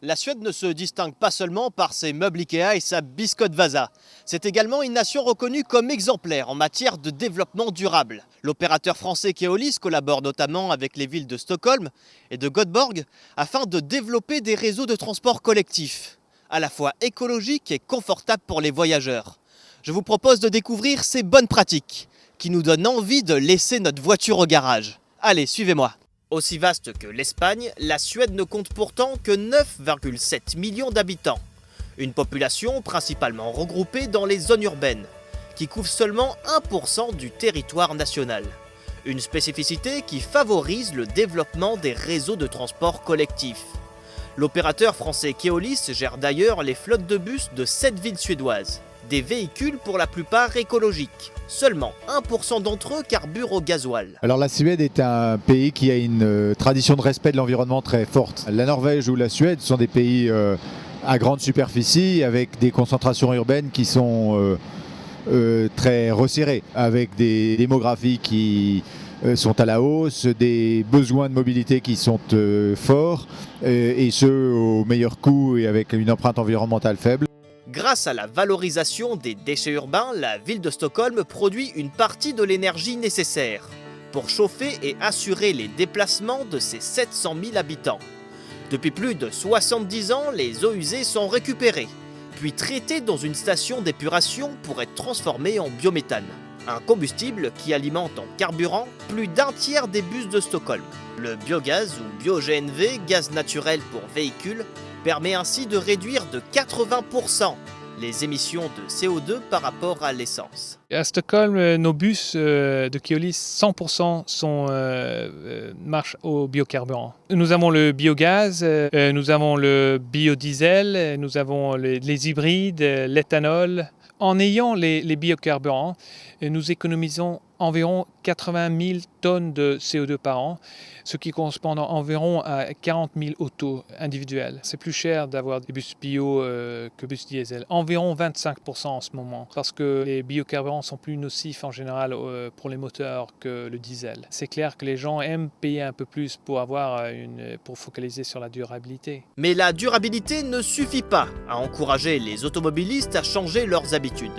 La Suède ne se distingue pas seulement par ses meubles Ikea et sa biscotte Vasa. C'est également une nation reconnue comme exemplaire en matière de développement durable. L'opérateur français Keolis collabore notamment avec les villes de Stockholm et de Göteborg afin de développer des réseaux de transport collectif, à la fois écologiques et confortables pour les voyageurs. Je vous propose de découvrir ces bonnes pratiques qui nous donnent envie de laisser notre voiture au garage. Allez, suivez-moi. Aussi vaste que l'Espagne, la Suède ne compte pourtant que 9,7 millions d'habitants. Une population principalement regroupée dans les zones urbaines, qui couvre seulement 1% du territoire national. Une spécificité qui favorise le développement des réseaux de transport collectif. L'opérateur français Keolis gère d'ailleurs les flottes de bus de 7 villes suédoises. Des véhicules pour la plupart écologiques. Seulement 1% d'entre eux carburent au gasoil. Alors la Suède est un pays qui a une tradition de respect de l'environnement très forte. La Norvège ou la Suède sont des pays à grande superficie avec des concentrations urbaines qui sont très resserrées, avec des démographies qui sont à la hausse, des besoins de mobilité qui sont forts et ce au meilleur coût et avec une empreinte environnementale faible. Grâce à la valorisation des déchets urbains, la ville de Stockholm produit une partie de l'énergie nécessaire pour chauffer et assurer les déplacements de ses 700 000 habitants. Depuis plus de 70 ans, les eaux usées sont récupérées, puis traitées dans une station d'épuration pour être transformées en biométhane. Un combustible qui alimente en carburant plus d'un tiers des bus de Stockholm. Le biogaz ou bio-GNV, gaz naturel pour véhicules, permet ainsi de réduire de 80% les émissions de CO2 par rapport à l'essence. À Stockholm, nos bus de Keolis, 100% marchent au biocarburant. Nous avons le biogaz, nous avons le biodiesel, nous avons les hybrides, l'éthanol. En ayant les biocarburants, nous économisons environ 80 000 tonnes de CO2 par an, ce qui correspond environ à 40 000 autos individuelles. C'est plus cher d'avoir des bus bio que bus diesel, environ 25% en ce moment, parce que les biocarburants sont plus nocifs en général pour les moteurs que le diesel. C'est clair que les gens aiment payer un peu plus pour focaliser sur la durabilité. Mais la durabilité ne suffit pas à encourager les automobilistes à changer leurs habitudes.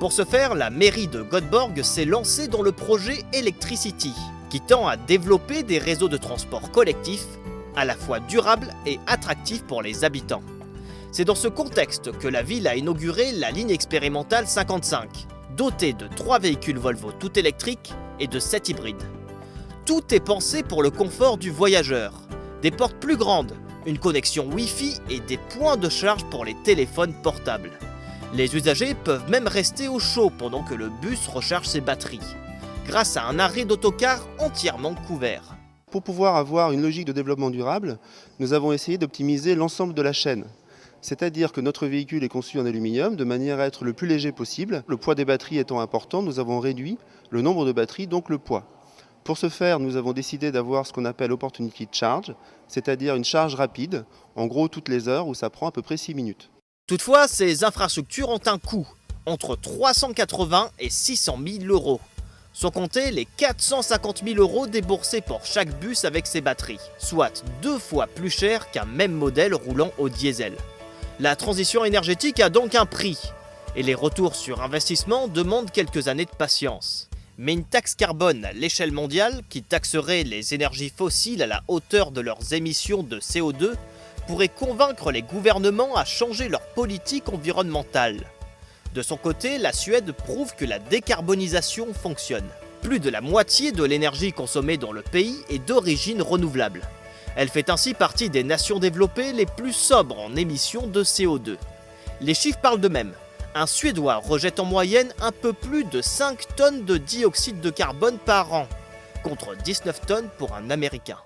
Pour ce faire, la mairie de Göteborg s'est lancée dans le projet Electricity, qui tend à développer des réseaux de transport collectifs à la fois durables et attractifs pour les habitants. C'est dans ce contexte que la ville a inauguré la ligne expérimentale 55, dotée de 3 véhicules Volvo tout électriques et de 7 hybrides. Tout est pensé pour le confort du voyageur. Des portes plus grandes, une connexion Wi-Fi et des points de charge pour les téléphones portables. Les usagers peuvent même rester au chaud pendant que le bus recharge ses batteries, grâce à un arrêt d'autocar entièrement couvert. Pour pouvoir avoir une logique de développement durable, nous avons essayé d'optimiser l'ensemble de la chaîne. C'est-à-dire que notre véhicule est conçu en aluminium de manière à être le plus léger possible. Le poids des batteries étant important, nous avons réduit le nombre de batteries, donc le poids. Pour ce faire, nous avons décidé d'avoir ce qu'on appelle Opportunity Charge, c'est-à-dire une charge rapide, en gros toutes les heures où ça prend à peu près 6 minutes. Toutefois, ces infrastructures ont un coût, entre 380 et 600 000 euros, sans compter les 450 000 euros déboursés pour chaque bus avec ses batteries, soit 2 fois plus cher qu'un même modèle roulant au diesel. La transition énergétique a donc un prix, et les retours sur investissement demandent quelques années de patience. Mais une taxe carbone à l'échelle mondiale, qui taxerait les énergies fossiles à la hauteur de leurs émissions de CO2, pourrait convaincre les gouvernements à changer leur politique environnementale. De son côté, la Suède prouve que la décarbonisation fonctionne. Plus de la moitié de l'énergie consommée dans le pays est d'origine renouvelable. Elle fait ainsi partie des nations développées les plus sobres en émissions de CO2. Les chiffres parlent d'eux-mêmes. Un Suédois rejette en moyenne un peu plus de 5 tonnes de dioxyde de carbone par an, contre 19 tonnes pour un Américain.